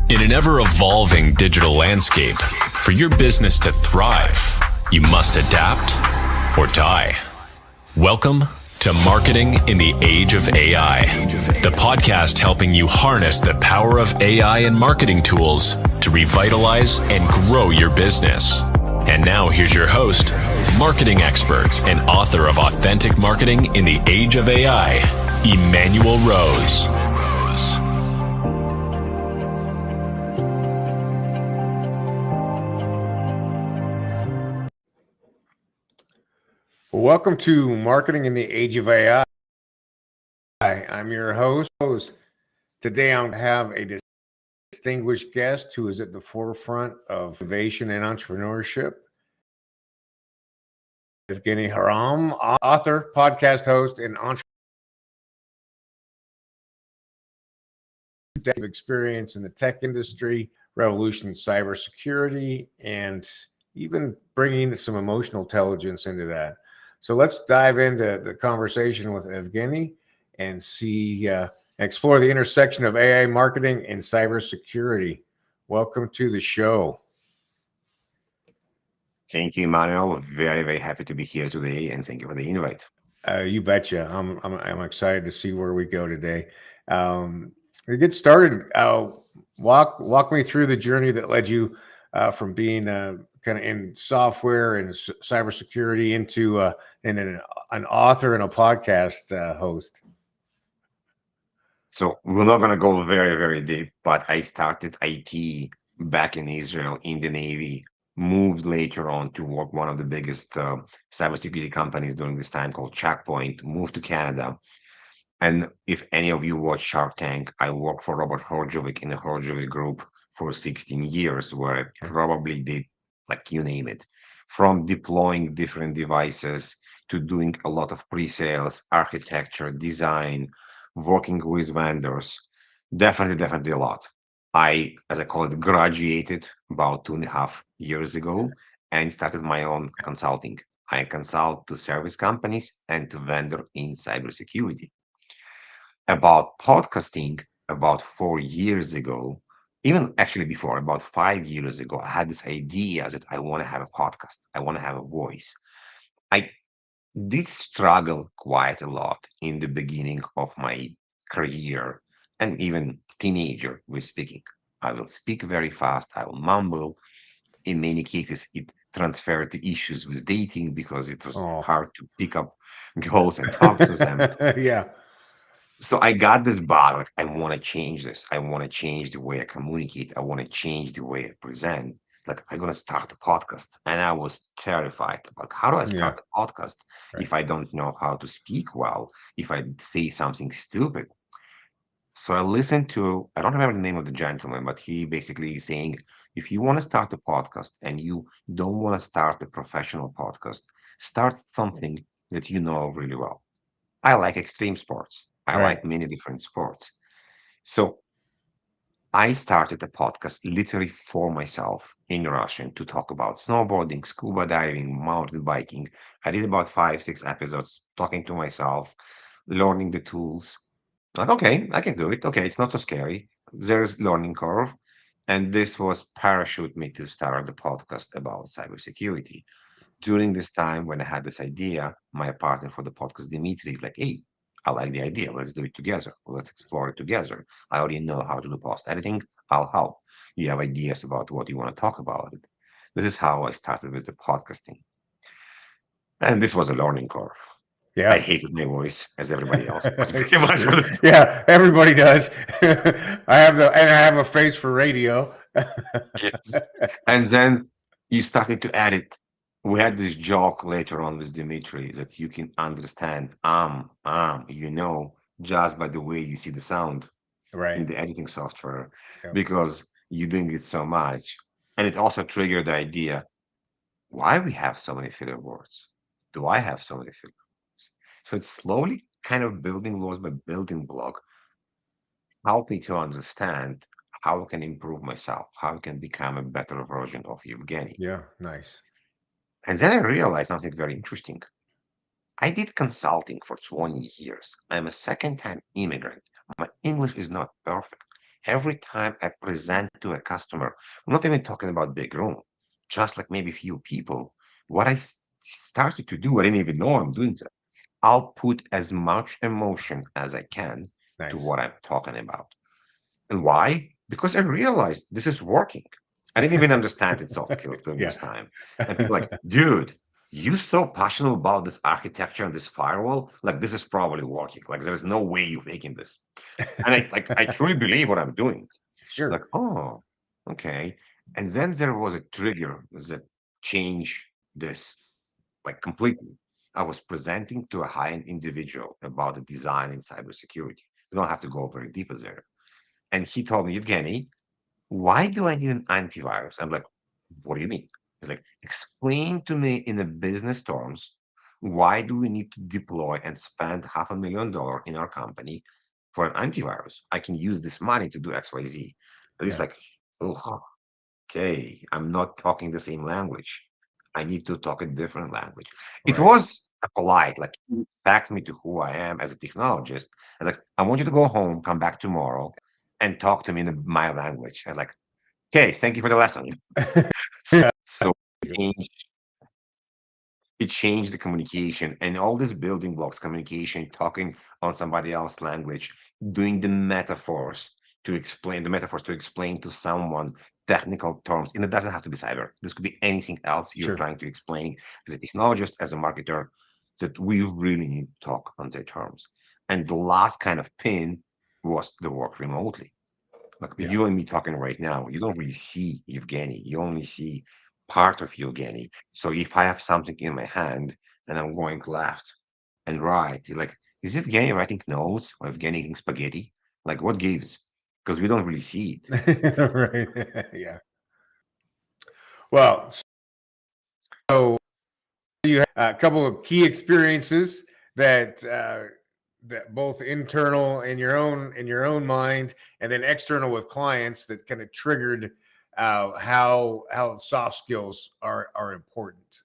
In an ever-evolving digital landscape, for your business to thrive, you must adapt or die. Welcome to Marketing in the Age of AI, the podcast helping you harness the power of AI and marketing tools to revitalize and grow your business. And now here's your host, marketing expert and author of Authentic Marketing in the Age of AI, Emmanuel Rose. Welcome to Marketing in the Age of AI. I'm your host. Today I have a distinguished guest who is at the forefront of innovation and entrepreneurship. Evgeniy Kharam, author, podcast host, and entrepreneur. Experience in the tech industry, revolution in cybersecurity, and even bringing some emotional intelligence into that. So let's dive into the conversation with Evgeniy and explore the intersection of AI marketing and cybersecurity. Welcome to the show. Thank you, Emmanuel. Very, very happy to be here today, and thank you for the invite. You betcha. I'm excited to see where we go today. To get started, walk me through the journey that led you from being kind of in software and cybersecurity into an author and a podcast host. So we're not going to go very, very deep, but I started IT back in Israel in the Navy, moved later on to work one of the biggest cybersecurity companies during this time called Checkpoint, moved to Canada. And if any of you watch Shark Tank, I worked for Robert Horjovic in the Horjovic Group for 16 years, where I probably did, like you name it, from deploying different devices to doing a lot of pre-sales, architecture, design, working with vendors. Definitely a lot. I, as I call it, graduated about 2.5 years ago and started my own consulting. I consult to service companies and to vendor in cybersecurity. About podcasting, about 4 years ago, even actually before, about 5 years ago, I had this idea that I want to have a podcast. I want to have a voice. I did struggle quite a lot in the beginning of my career and even teenager with speaking. I will speak very fast. I will mumble. In many cases, it transferred to issues with dating because it was Oh, hard to pick up girls and talk to them. yeah, So I got this bug. Like, I want to change this. I want to change the way I communicate. I want to change the way I present. Like, I'm going to start a podcast. And I was terrified about how do I yeah, start a podcast right. if I don't know how to speak well, if I say something stupid. So I listened to, I don't remember the name of the gentleman, but he basically is saying, if you want to start a podcast and you don't want to start a professional podcast, start something that you know really well. I like extreme sports. I Right. like many different sports. So I started a podcast literally for myself in Russian to talk about snowboarding, scuba diving, mountain biking. I did about 5, 6 episodes talking to myself, learning the tools. Like, okay, I can do it. Okay, it's not so scary. There's learning curve. And this was parachute me to start the podcast about cybersecurity. During this time when I had this idea, my partner for the podcast, Dimitri, is like, hey, I like the idea. Let's do it together. Let's explore it together. I already know how to do post editing. I'll help. You have ideas about what you want to talk about it. This is how I started with the podcasting. And this was a learning curve. I Yeah. hated my voice as everybody else. Pretty much. Yeah, everybody does. I have a face for radio. Yes. And then you started to add it. We had this joke later on with Dimitri that you can understand just by the way you see the sound in Right. the editing software Yep. because you're doing it so much. And it also triggered the idea, why we have so many filler words? Do I have so many filler words? So it's slowly kind of building blocks by building block, help me to understand how I can improve myself, how I can become a better version of Evgeny. Yeah. Nice. And then I realized something very interesting. I did consulting for 20 years. I'm a second time immigrant. My English is not perfect. every time I present to a customer, I'm not even talking about big room, just like maybe few people. What started to do, I didn't even know I'm doing that. I'll put as much emotion as I can to Nice. what I'm talking about. And why? Because I realized this is working. I didn't even understand its soft skills during Yeah. this time. And people like, dude, you so passionate about this architecture and this firewall, like this is probably working. Like there's no way you're faking this. And I truly believe what I'm doing. Like, Sure. oh, okay. And then there was a trigger that changed this like completely. I was presenting to a high-end individual about the design in cybersecurity. We don't have to go very deep there. And he told me, Evgeny, why do I need an antivirus? I'm like, what do you mean? He's like, explain to me in the business terms, why do we need to deploy and spend $500,000 in our company for an antivirus? I can use this money to do XYZ. But he's Yeah. like, oh, okay, I'm not talking the same language. I need to talk a different language. It Right. was a polite, like back me to who I am as a technologist. And like, I want you to go home, come back tomorrow, and talk to me in my language. And like, okay, thank you for the lesson. Yeah. So change it changed the communication and all these building blocks communication talking on somebody else's language doing the metaphors to explain to someone technical terms, and it doesn't have to be cyber, this could be anything else you're Sure. trying to explain as a technologist, as a marketer, that we really need to talk on their terms. And the last kind of pin was the work remotely. Like Yeah. you and me talking right now, you don't really see Evgeny. You only see part of Evgeny. So if I have something in my hand and I'm going left and right, you're like, is Evgeny writing notes or Evgeny eating spaghetti? Like what gives? Because we don't really see it. Right. Yeah. Well, so you have a couple of key experiences that that both internal in your own mind, and then external with clients that kind of triggered how soft skills are important.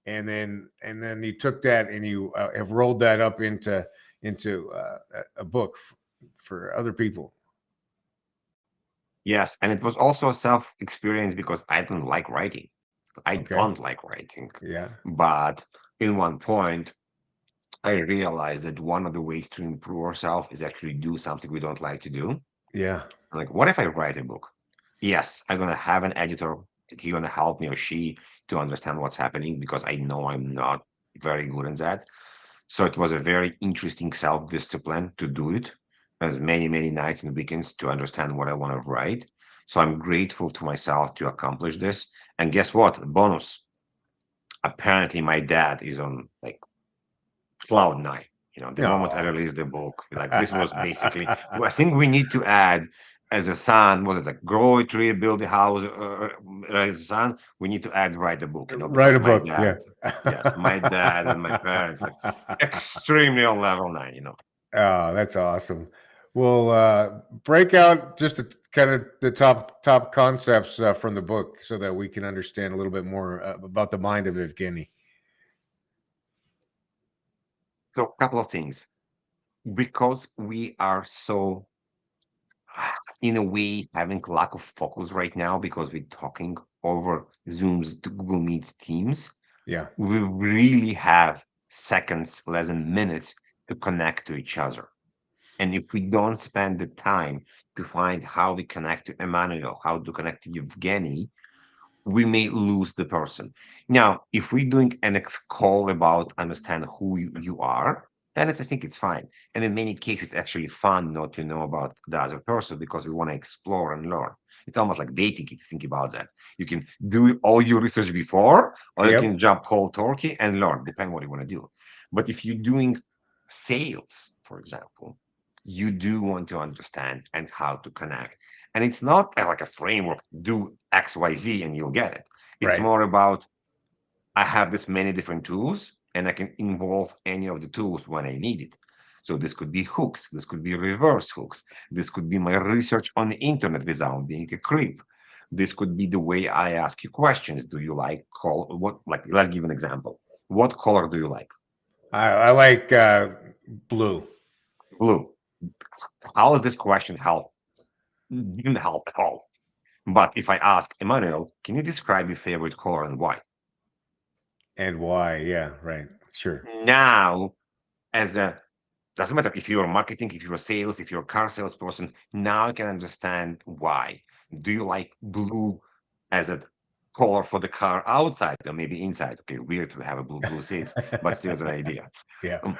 And then you took that and you have rolled that up into a book for other people. Yes. And it was also a self experience because I don't like writing. I Okay. don't like writing. Yeah. But in one point, I realized that one of the ways to improve ourselves is actually do something we don't like to do. Yeah. Like, what if I write a book? Yes, I'm gonna have an editor. He's gonna help me or she to understand what's happening because I know I'm not very good in that. So it was a very interesting self-discipline to do it. As many, many nights and weekends to understand what I want to write. So I'm grateful to myself to accomplish this. And guess what? Bonus. Apparently, my dad is on like cloud nine. You know, the moment I Oh. released the book, like this was basically, well, I think we need to add as a son, what is it, like grow a tree, build a house, as a son, we need to add write a book, Write because a my book. dad, Yeah. yes, my dad and my parents, like extremely on level nine. Oh, that's awesome. We'll break out just the kind of the top concepts from the book so that we can understand a little bit more about the mind of Evgeny. So a couple of things, because we are so, in a way, having lack of focus right now because we're talking over Zooms, to Google Meets, Teams. Yeah. We really have seconds, less than minutes to connect to each other. And if we don't spend the time to find how we connect to Emmanuel, how to connect to Evgeny, we may lose the person. Now, if we're doing an call about understand who you are, then I think it's fine. And in many cases, it's actually fun not to know about the other person because we want to explore and learn. It's almost like dating if you think about that. You can do all your research before, or you can Yep. jump cold turkey and learn, depending what you want to do. But if you're doing sales, for example, you do want to understand and how to connect. And it's not like a framework, do XYZ and you'll get it. It's Right. more about I have this many different tools and I can involve any of the tools when I need it. So this could be hooks, this could be reverse hooks, this could be my research on the internet without being a creep. This could be the way I ask you questions. Do you like color? What, like, let's give an example. What color do you like? I like blue. Blue. How does this question help? didn't help at all. But if I ask Emmanuel, can you describe your favorite color and why? And why? Yeah, right. Sure. Now, as a doesn't matter if you're marketing, if you're sales, if you're a car salesperson, now I can understand why. Do you like blue as a color for the car outside or maybe inside? Okay, weird to have a blue seats, but still as an idea. Yeah. Um,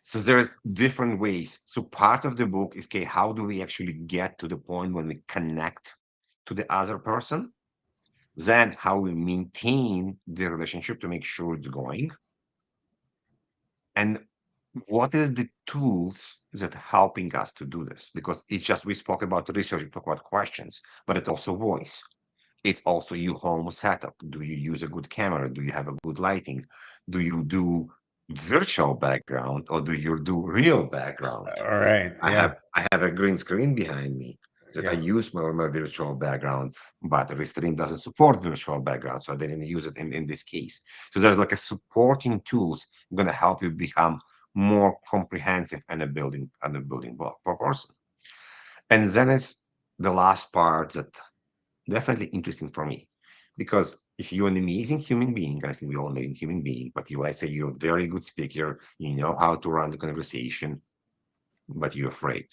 so there's different ways. So part of the book is okay, how do we actually get to the point when we connect to the other person? Then how we maintain the relationship to make sure it's going, and what is the tools that are helping us to do this? Because it's just we spoke about research, we talk about questions, but it's also voice. It's also your home setup. Do you use a good camera? Do you have a good lighting? Do you do virtual background or do you do real background? All right. Yeah. I have a green screen behind me that I Yeah. use my virtual background, but Restream doesn't support virtual background, so I didn't use it in this case. So there's like a supporting tools going to help you become more comprehensive and a building block per person. And then it's the last part that definitely interesting for me, because if you're an amazing human being, I think we all amazing human being, but you let's say you're a very good speaker, you know how to run the conversation, but you're afraid.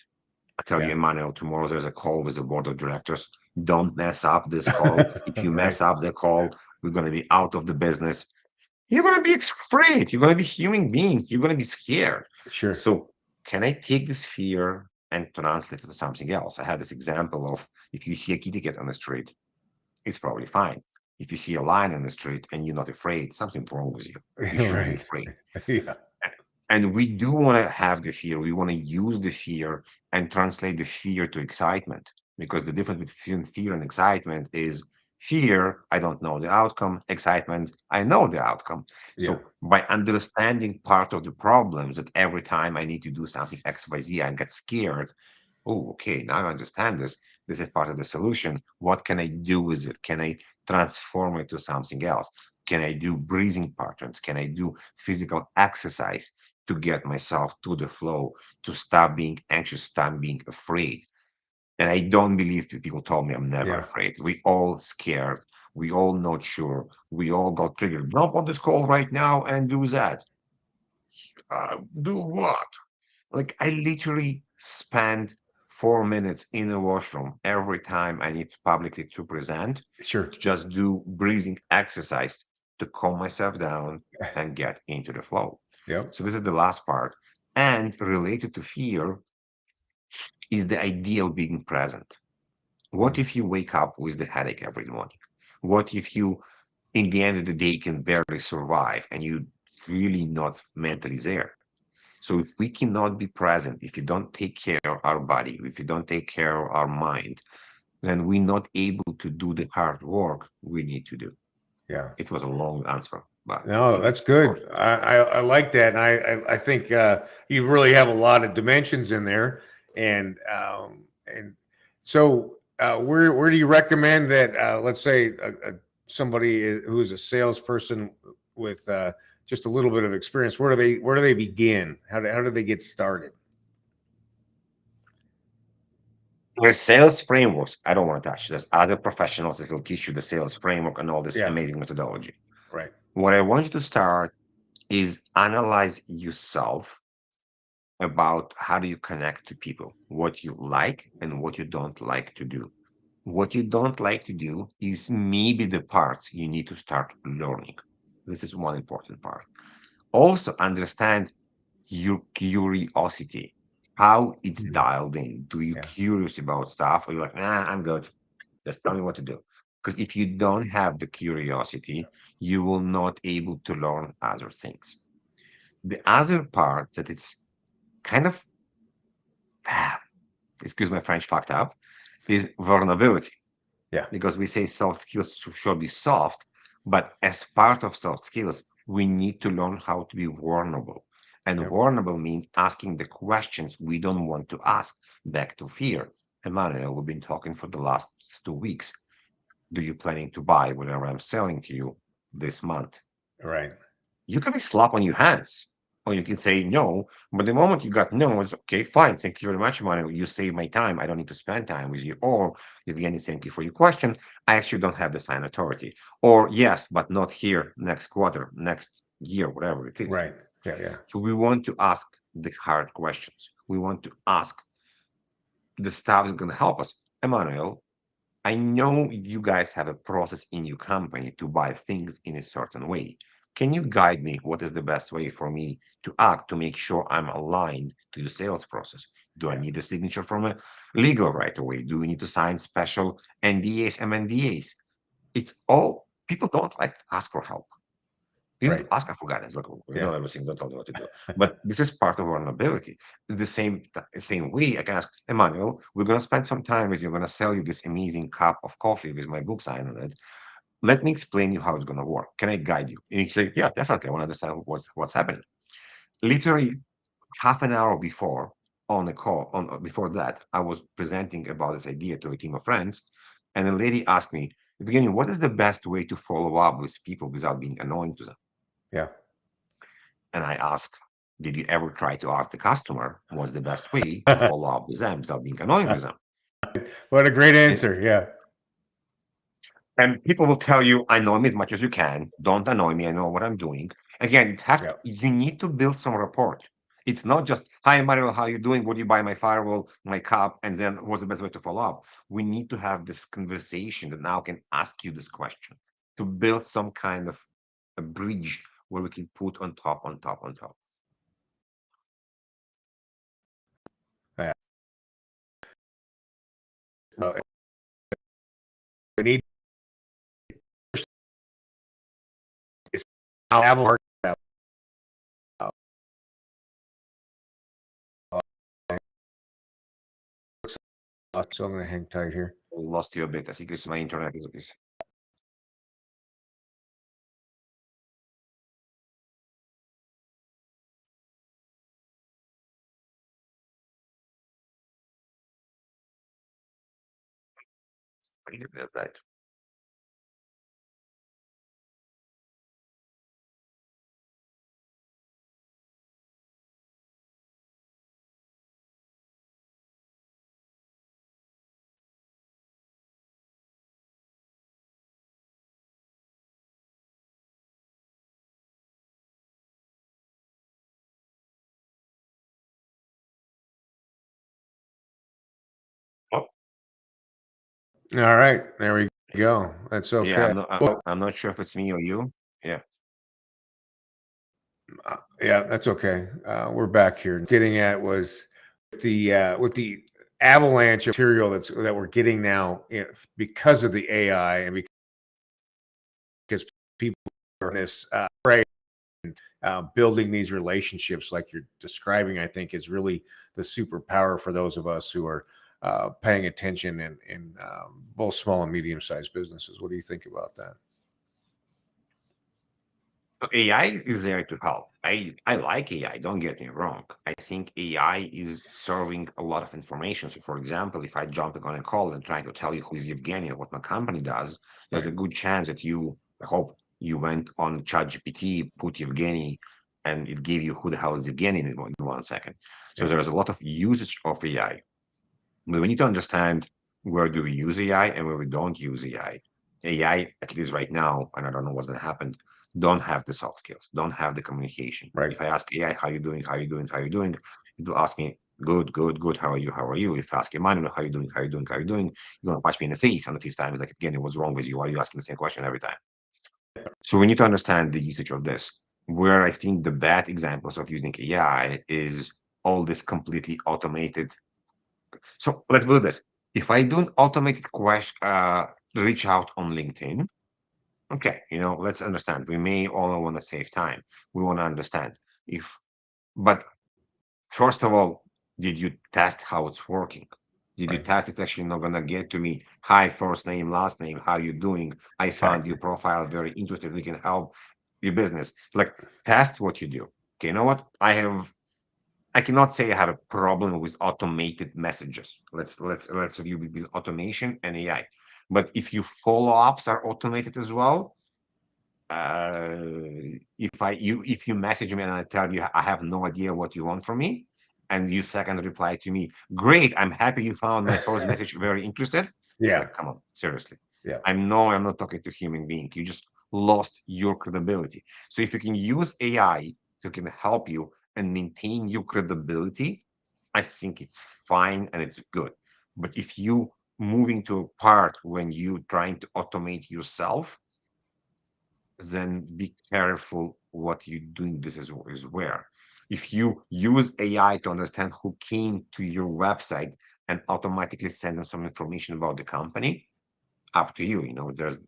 I tell you, Yeah. Emmanuel, tomorrow there's a call with the board of directors. Don't mess up this call. If you Right. mess up the call, we're going to be out of the business. You're going to be afraid. You're going to be human beings. You're going to be scared. Sure. So, can I take this fear and translate it to something else? I have this example of if you see a kitty cat on the street, it's probably fine. If you see a lion on the street and you're not afraid, something's wrong with you. You should be Right. afraid. Yeah. And we do want to have the fear. We want to use the fear and translate the fear to excitement. Because the difference between fear and excitement is fear, I don't know the outcome, excitement, I know the outcome. Yeah. So by understanding part of the problems that every time I need to do something XYZ, I get scared. Oh, okay, now I understand this. This is part of the solution. What can I do with it? Can I transform it to something else? Can I do breathing patterns? Can I do physical exercise to get myself to the flow, to stop being anxious, stop being afraid? And I don't believe that people told me I'm never Yeah. afraid. We all scared. We all not sure. We all got triggered. Jump on this call right now and do that. Do what? Like I literally spend 4 minutes in the washroom every time I need publicly to present Sure. to just do breathing exercise to calm myself down and get into the flow. Yep. So this is the last part. And related to fear is the idea of being present. What Mm. if you wake up with the headache every morning? What if you, in the end of the day, can barrely survive and you really not mentally there? So if we cannot be present, if you don't take care of our body, if you don't take care of our mind, then we're not able to do the hard work we need to do. Yeah. It was a long answer, but I No, think that's it's good. important. I like that, and I think you really have a lot of dimensions in there, and so where do you recommend that? Let's say who's a salesperson with just a little bit of experience. Where do they begin? How do they get started? There's sales frameworks. I don't want to touch. There's other professionals that will teach you the sales framework and all this Yeah. amazing methodology. Right. What I want you to start is analyze yourself about how do you connect to people, what you like and what you don't like to do. What you don't like to do is maybe the parts you need to start learning. This is one important part. Also, understand your curiosity, how it's Mhm. dialed in. Do you Yeah. curious about stuff, or you're like, nah, I'm good. Just tell me what to do. Because if you don't have the curiosity, you will not able to learn other things. The other part that it's kind of, excuse my French, fucked up, is vulnerability. Yeah. Because we say soft skills should be soft, but as part of soft skills, we need to learn how to be vulnerable. And Yep. vulnerable means asking the questions we don't want to ask, back to fear. Emmanuel, we've been talking for the last 2 weeks. Do you planning to buy whatever I'm selling to you this month? Right. You can be slap on your hands. Or you can say no, but the moment you got no, it's okay, fine. Thank you very much, Mario. You save my time. I don't need to spend time with you. Or Evgeny, thank you for your question. I actually don't have the sign authority. Or yes, but not here next quarter, next year, whatever it is. Right. Yeah. Yeah. So we want to ask the hard questions. We want to ask the stuff that's going to help us. Emmanuel, I know you guys have a process in your company to buy things in a certain way. Can you guide me what is the best way for me to act to make sure I'm aligned to the sales process? Do I Yeah. need a signature from a legal right away? Do we need to sign special NDAs and NDAs? It's all people don't like to ask for help. People Right. to ask for guidance. Look, we Yeah. know everything. Don't tell me what to do. But this is part of vulnerability. The same way, I can ask Emmanuel. We're going to spend some time with you. I'm going to sell you this amazing cup of coffee with my book sign on it. Let me explain you how it's going to work. Can I guide you? And you say, yeah, definitely. I want to understand what's happening. Literally half an hour before on the call, on before that, I was presenting about this idea to a team of friends, and a lady asked me, Evgeny, what is the best way to follow up with people without being annoying to them? Yeah. And I ask, did you ever try to ask the customer what's the best way to follow up with them without being annoying with them? What a great And, answer. Yeah. and people will tell you, annoy me as much as you can. Don't annoy me. I know what I'm doing. Again, Yeah. you need to build some rapport. It's not just, hi, Mario, how you doing? Would you buy my firewall, my cup? And then what's the best way to follow up? We need to have this conversation that now can ask you this question to build some kind of a bridge where we can put on top, on top, on top. Yeah. Uh, we need is have a so I'm going to hang tight here. Lost you a bit. I think it's my internet is that. Oh, All right. There we go. That's yeah. okay. Well, I'm not sure if it's me or you. Yeah. yeah, that's okay. We're back here. Getting at was with the avalanche of material that we're getting now because of the AI and because people are in this fray building these relationships like you're describing, I think is really the superpower for those of us who are paying attention in both small and medium sized businesses. What do you think about that? So AI is there to help. I like AI, don't get me wrong. I think AI is serving a lot of information. So, for example, if I jump on a call and trying to tell you who is Evgeny and what my company does, there's Right. a good chance that I hope you went on ChatGPT, put Evgeny, and it gave you who the hell is Evgeny in 1 second. So, Yeah. there's a lot of usage of AI. But we need to understand where do we use AI and where we don't use AI. AI, at least right now, and I don't know what's going to happen, don't have the soft skills, don't have the communication. Right. If I ask AI, how you doing, how you doing, how you doing, it will ask me, good, good, good, how are you, how are you? If I ask Emmanuel, how you doing, how you doing, how you doing, you're going to punch me in the face on the fifth time. It's like, again, what's wrong with you? Why are you asking the same question every time? So we need to understand the usage of this. Where I think the bad examples of using AI is all this completely automated. So let's do this. If I do an automated question, reach out on LinkedIn, okay, let's understand. We may all want to save time. We want to understand if, but first of all, did you test how it's working? Did you Right. test it's actually not gonna get to me? Hi, first name, last name, how you doing? I found Exactly. your profile very interested. We can help your business. Like test what you do. Okay, you know what? I cannot say I have a problem with automated messages. Let's review with automation and AI. But if your follow-ups are automated as well, if you message me and I tell you I have no idea what you want from me, and you second reply to me, great, I'm happy you found my first message very interested. It's Yeah. like, come on, seriously. Yeah. I'm not talking to human being. You just lost your credibility. So if you can use AI to can help you and maintain your credibility, I think it's fine and it's good. But if you moving to a part when you trying to automate yourself, then be careful what you're doing. This is where. If you use AI to understand who came to your website and automatically send them some information about the company, up to you. There's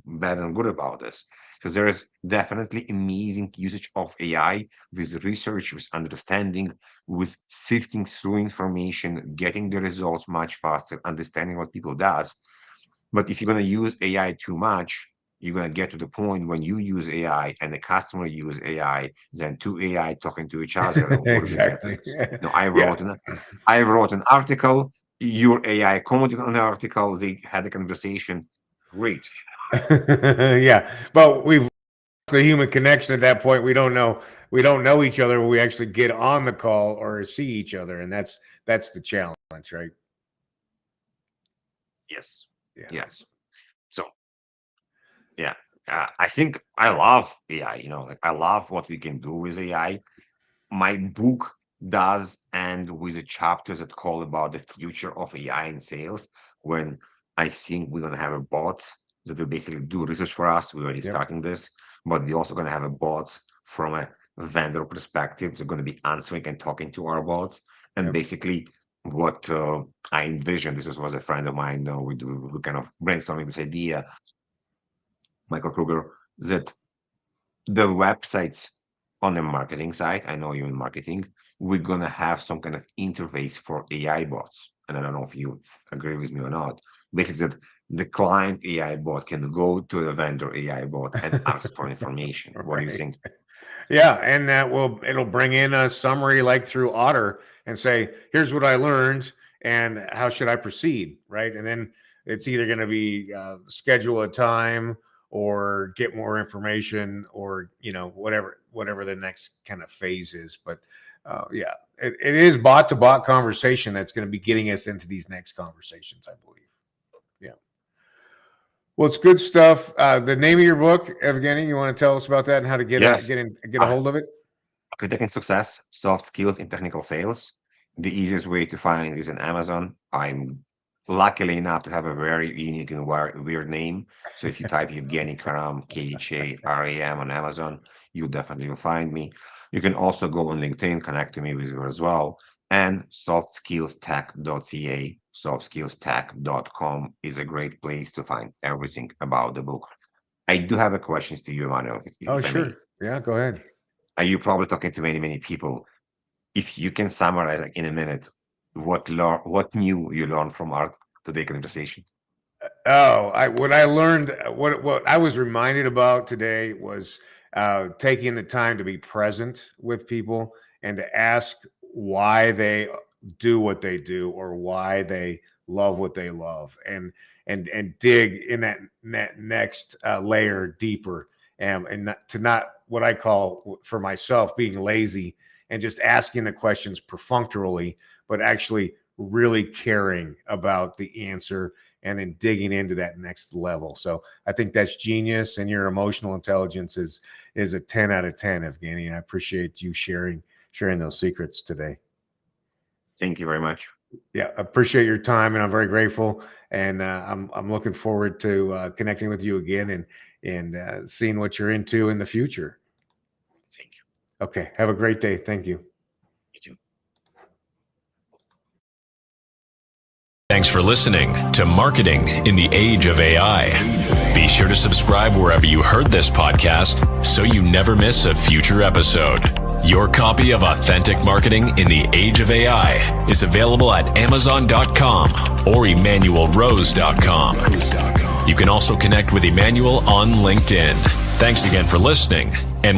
bad and good about this, because there is definitely amazing usage of AI with research, with understanding, with sifting through information, getting the results much faster, understanding what people does. But if you're going to use AI too much, you're going to get to the point when you use AI and the customer use AI, then two AI talking to each other. And what do we get to Exactly. this? Yeah. I wrote an article. Your AI commented on the article. They had a conversation. Great. Yeah. But we've the human connection at that point. We don't know each other when we actually get on the call or see each other, and that's the challenge, right? Yes. Yeah. Yes. So yeah, I think I love AI. Like I love what we can do with AI. My book does end with a chapter that call about the future of AI in sales, when I think we're gonna have a bot that will basically do research for us. We're already Yep. starting this, but we're also gonna have a bots from a vendor perspective. They're gonna be answering and talking to our bots. And Yep. basically what I envision, was a friend of mine, we kind of brainstorming this idea, Michael Kruger, that the websites on the marketing side, I know you're in marketing, we're going to have some kind of interface for AI bots. And I don't know if you agree with me or not. Basically, that the client AI bot can go to the vendor AI bot and ask for information. What do you Right. think? Yeah, and it'll bring in a summary like through Otter and say, here's what I learned and how should I proceed, right? And then it's either going to be schedule a time or get more information, or whatever the next kind of phase is. But yeah, it is bot to bot conversation that's going to be getting us into these next conversations, I believe. Yeah. Well, it's good stuff. The name of your book, Evgeny, you want to tell us about that and how to get Yes. a hold of it? Predicting Success, Soft Skills in Technical Sales. The easiest way to find is on Amazon. I'm luckily enough to have a very unique and weird name. So if you type Evgeniy Kharam, Kharam on Amazon, you definitely will find me. You can also go on LinkedIn, connect to me with you as well. And softskillstech.ca, softskillstech.com is a great place to find everything about the book. I do have a question to you, Emmanuel, Oh, if I may. sure. Yeah, go ahead. Are you probably talking to many, many people? If you can summarize, like in a minute, what new you learned from our today conversation? Oh, what I learned, what I was reminded about today was taking the time to be present with people and to ask why they do what they do or why they love what they love, and dig in that next layer deeper, and not what I call for myself being lazy and just asking the questions perfunctorily, but actually really caring about the answer and then digging into that next level. So I think that's genius, and your emotional intelligence is a 10 out of 10, Evgeny. I appreciate you sharing those secrets today. Thank you very much. Yeah, I appreciate your time, and I'm very grateful. And I'm looking forward to connecting with you again and seeing what you're into in the future. Thank you. Okay, have a great day. Thank you. You too. Thanks for listening to Marketing in the Age of AI. Be sure to subscribe wherever you heard this podcast so you never miss a future episode. Your copy of Authentic Marketing in the Age of AI is available at Amazon.com or EmmanuelRose.com. You can also connect with Emmanuel on LinkedIn. Thanks again for listening,